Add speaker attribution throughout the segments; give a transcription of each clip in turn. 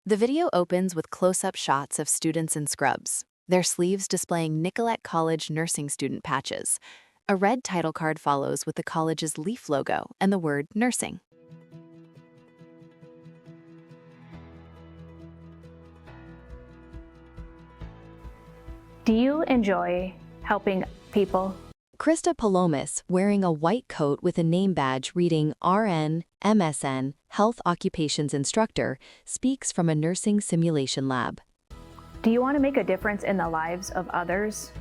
Speaker 1: The video opens with close-up shots of students in scrubs, their sleeves displaying Nicolet College nursing student patches. A red title card follows with the college's leaf logo and the word nursing.
Speaker 2: Do you enjoy helping people?
Speaker 1: Krista Palomas, wearing a white coat with a name badge reading RN, MSN, Health Occupations Instructor, speaks from a nursing simulation lab.
Speaker 2: Do you want to make a difference in the lives of others?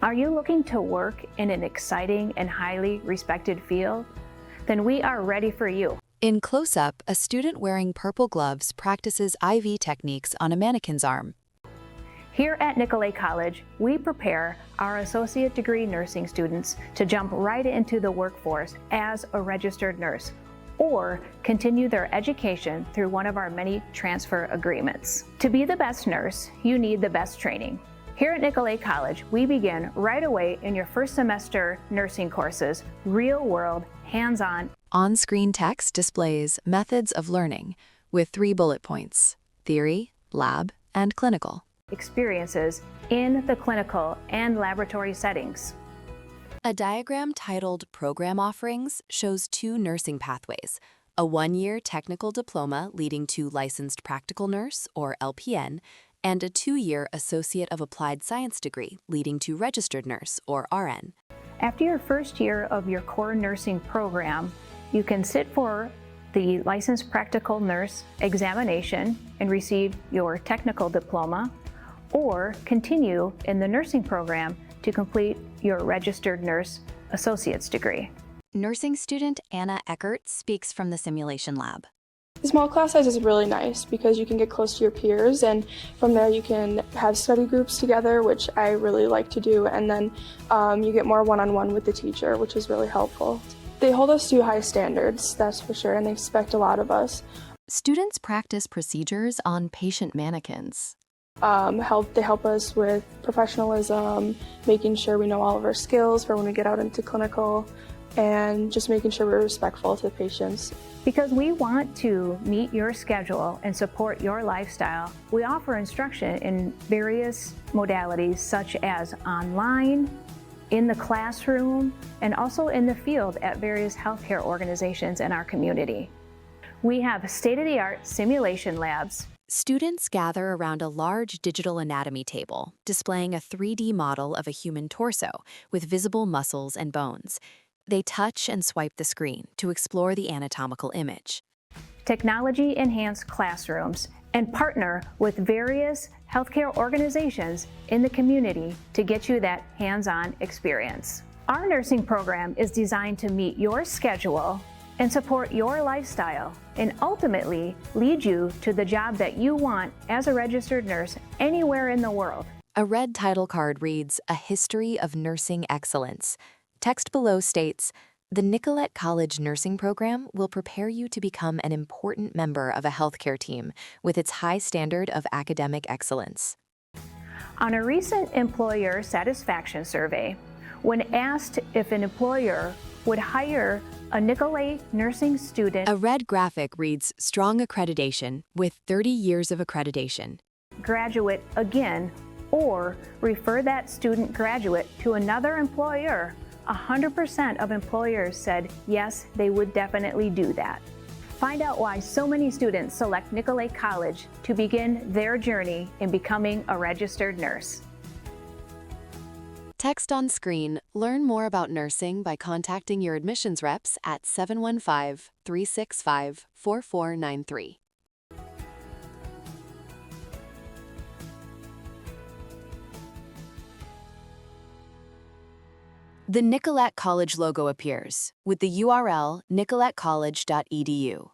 Speaker 2: Are you looking to work in an exciting and highly respected field? Then we are ready for you.
Speaker 1: In close-up, a student wearing purple gloves practices IV techniques on a mannequin's arm.
Speaker 2: Here at Nicolet College, we prepare our associate degree nursing students to jump right into the workforce as a registered nurse or continue their education through one of our many transfer agreements. To be the best nurse, you need the best training. Here at Nicolet College, we begin right away in your first semester nursing courses, real-world, hands-on.
Speaker 1: On-screen text displays methods of learning with 3 bullet points: theory, lab, and clinical.
Speaker 2: Experiences in the clinical and laboratory settings.
Speaker 1: A diagram titled Program Offerings shows 2 nursing pathways: a 1-year technical diploma leading to licensed practical nurse, or LPN, and a 2-year Associate of Applied Science degree leading to registered nurse, or RN.
Speaker 2: After your first year of your core nursing program, you can sit for the licensed practical nurse examination and receive your technical diploma, or continue in the nursing program to complete your registered nurse associate's degree.
Speaker 1: Nursing student Anna Eckert speaks from the simulation lab.
Speaker 3: The small class size is really nice because you can get close to your peers, and from there you can have study groups together, which I really like to do, and then you get more one-on-one with the teacher, which is really helpful. They hold us to high standards, that's for sure, and they expect a lot of us.
Speaker 1: Students practice procedures on patient mannequins.
Speaker 3: They help us with professionalism, making sure we know all of our skills for when we get out into clinical, and just making sure we're respectful to the patients.
Speaker 2: Because we want to meet your schedule and support your lifestyle, we offer instruction in various modalities such as online, in the classroom, and also in the field at various healthcare organizations in our community. We have state-of-the-art simulation labs.
Speaker 1: Students gather around a large digital anatomy table, displaying a 3D model of a human torso with visible muscles and bones. They touch and swipe the screen to explore the anatomical image.
Speaker 2: Technology-enhanced classrooms, and partner with various healthcare organizations in the community to get you that hands-on experience. Our nursing program is designed to meet your schedule and support your lifestyle, and ultimately lead you to the job that you want as a registered nurse anywhere in the world.
Speaker 1: A red title card reads, A History of Nursing Excellence. Text below states, the Nicolet College nursing program will prepare you to become an important member of a healthcare team with its high standard of academic excellence.
Speaker 2: On a recent employer satisfaction survey, when asked if an employer would hire a Nicolet nursing student,
Speaker 1: a red graphic reads, Strong accreditation with 30 years of accreditation.
Speaker 2: Graduate again, or refer that student graduate to another employer, 100% of employers said yes, they would definitely do that. Find out why so many students select Nicolet College to begin their journey in becoming a registered nurse.
Speaker 1: Text on screen. Learn more about nursing by contacting your admissions reps at 715-365-4493. The Nicolet College logo appears with the URL nicoletcollege.edu.